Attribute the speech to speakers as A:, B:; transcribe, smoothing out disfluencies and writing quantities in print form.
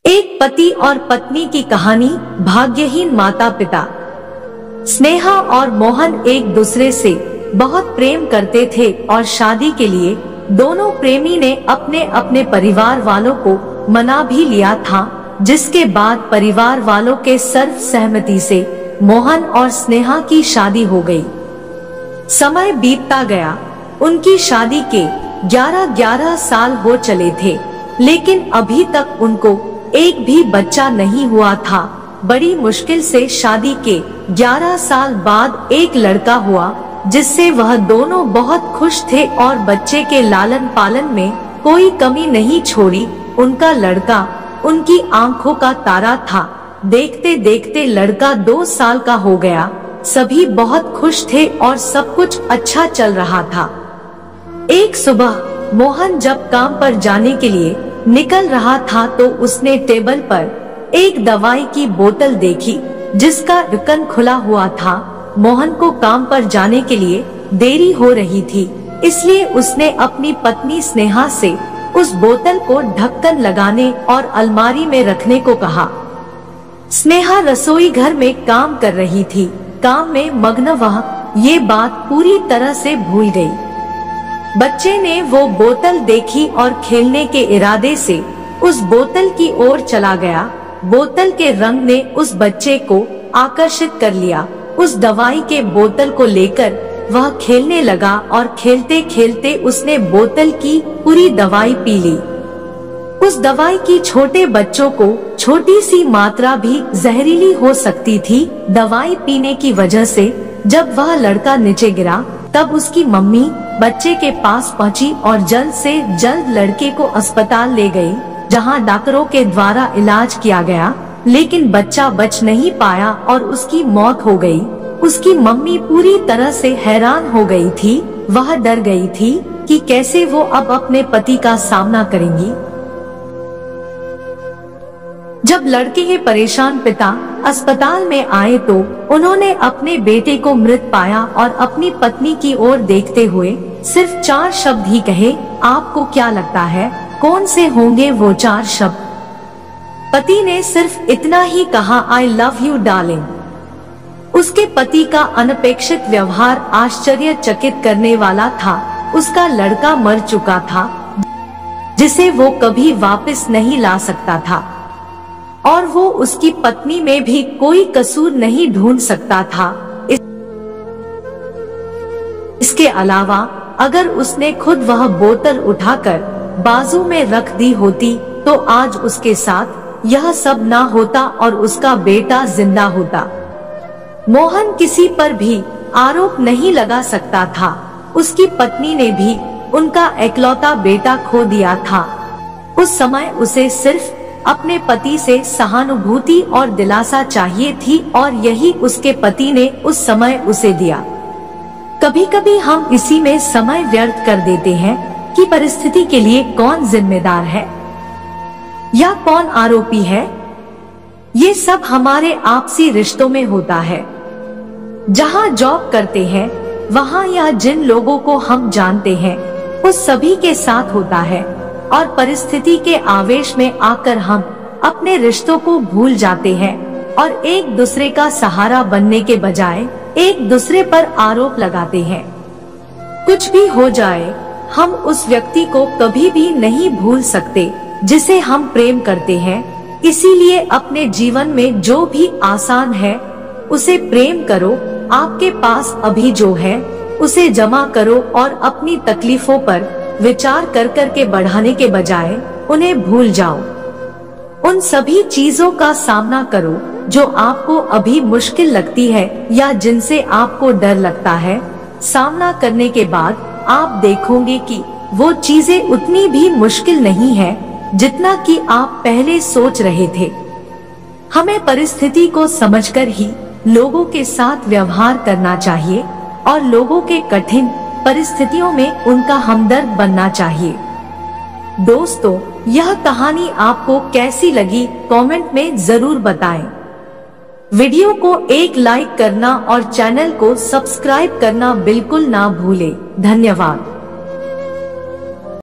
A: एक पति और पत्नी की कहानी। भाग्यहीन माता पिता। स्नेहा और मोहन एक दूसरे से बहुत प्रेम करते थे और शादी के लिए दोनों प्रेमी ने अपने अपने परिवार वालों को मना भी लिया था, जिसके बाद परिवार वालों के सर्व सहमति से मोहन और स्नेहा की शादी हो गई। समय बीतता गया। उनकी शादी के 11 साल हो चले थे, लेकिन अभी तक उनको एक भी बच्चा नहीं हुआ था। बड़ी मुश्किल से शादी के 11 साल बाद एक लड़का हुआ, जिससे वह दोनों बहुत खुश थे और बच्चे के लालन पालन में कोई कमी नहीं छोड़ी। उनका लड़का उनकी आंखों का तारा था। देखते देखते लड़का 2 साल का हो गया। सभी बहुत खुश थे और सब कुछ अच्छा चल रहा था। एक सुबह मोहन जब काम पर जाने के लिए निकल रहा था तो उसने टेबल पर एक दवाई की बोतल देखी, जिसका ढक्कन खुला हुआ था। मोहन को काम पर जाने के लिए देरी हो रही थी, इसलिए उसने अपनी पत्नी स्नेहा से उस बोतल को ढक्कन लगाने और अलमारी में रखने को कहा। स्नेहा रसोई घर में काम कर रही थी। काम में मग्न वह ये बात पूरी तरह से भूल गई। बच्चे ने वो बोतल देखी और खेलने के इरादे से उस बोतल की ओर चला गया। बोतल के रंग ने उस बच्चे को आकर्षित कर लिया। उस दवाई के बोतल को लेकर वह खेलने लगा और खेलते खेलते उसने बोतल की पूरी दवाई पी ली। उस दवाई की छोटे बच्चों को छोटी सी मात्रा भी जहरीली हो सकती थी। दवाई पीने की वजह से जब वह लड़का नीचे गिरा, तब उसकी मम्मी बच्चे के पास पहुंची और जल्द से जल्द लड़के को अस्पताल ले गई, जहां डॉक्टरों के द्वारा इलाज किया गया, लेकिन बच्चा बच नहीं पाया और उसकी मौत हो गई। उसकी मम्मी पूरी तरह से हैरान हो गई थी। वह डर गई थी कि कैसे वो अब अपने पति का सामना करेंगी। जब लड़के के परेशान पिता अस्पताल में आए तो उन्होंने अपने बेटे को मृत पाया और अपनी पत्नी की ओर देखते हुए सिर्फ 4 शब्द ही कहे। आपको क्या लगता है कौन से होंगे वो 4 शब्द? पति ने सिर्फ इतना ही कहा, आई लव यू डार्लिंग। उसके पति का अनपेक्षित व्यवहार आश्चर्यचकित करने वाला था। उसका लड़का मर चुका था, जिसे वो कभी वापस नहीं ला सकता था, और वो उसकी पत्नी में भी कोई कसूर नहीं ढूंढ सकता था। इसके अलावा अगर उसने खुद वह बोतल उठाकर बाजू में रख दी होती तो आज उसके साथ यह सब ना होता और उसका बेटा जिंदा होता। मोहन किसी पर भी आरोप नहीं लगा सकता था। उसकी पत्नी ने भी उनका एकलौता बेटा खो दिया था। उस समय उसे सिर्फ अपने पति से सहानुभूति और दिलासा चाहिए थी, और यही उसके पति ने उस समय उसे दिया। कभी कभी हम इसी में समय व्यर्थ कर देते हैं कि परिस्थिति के लिए कौन जिम्मेदार है या कौन आरोपी है। ये सब हमारे आपसी रिश्तों में होता है। जहाँ जॉब करते हैं वहाँ या जिन लोगों को हम जानते हैं उस सभी के साथ होता है, और परिस्थिति के आवेश में आकर हम अपने रिश्तों को भूल जाते हैं और एक दूसरे का सहारा बनने के बजाय एक दूसरे पर आरोप लगाते हैं। कुछ भी हो जाए, हम उस व्यक्ति को कभी भी नहीं भूल सकते जिसे हम प्रेम करते हैं। इसीलिए अपने जीवन में जो भी आसान है उसे प्रेम करो। आपके पास अभी जो है उसे जमा करो और अपनी तकलीफों पर विचार कर कर के बढ़ाने के बजाय उन्हें भूल जाओ। उन सभी चीजों का सामना करो जो आपको अभी मुश्किल लगती है या जिनसे आपको डर लगता है। सामना करने के बाद आप देखोगे कि वो चीजें उतनी भी मुश्किल नहीं है जितना कि आप पहले सोच रहे थे। हमें परिस्थिति को समझकर ही लोगों के साथ व्यवहार करना चाहिए और लोगों के कठिन परिस्थितियों में उनका हमदर्द बनना चाहिए। दोस्तों, यह कहानी आपको कैसी लगी कमेंट में जरूर बताएं। वीडियो को एक लाइक करना और चैनल को सब्सक्राइब करना बिल्कुल ना भूलें। धन्यवाद।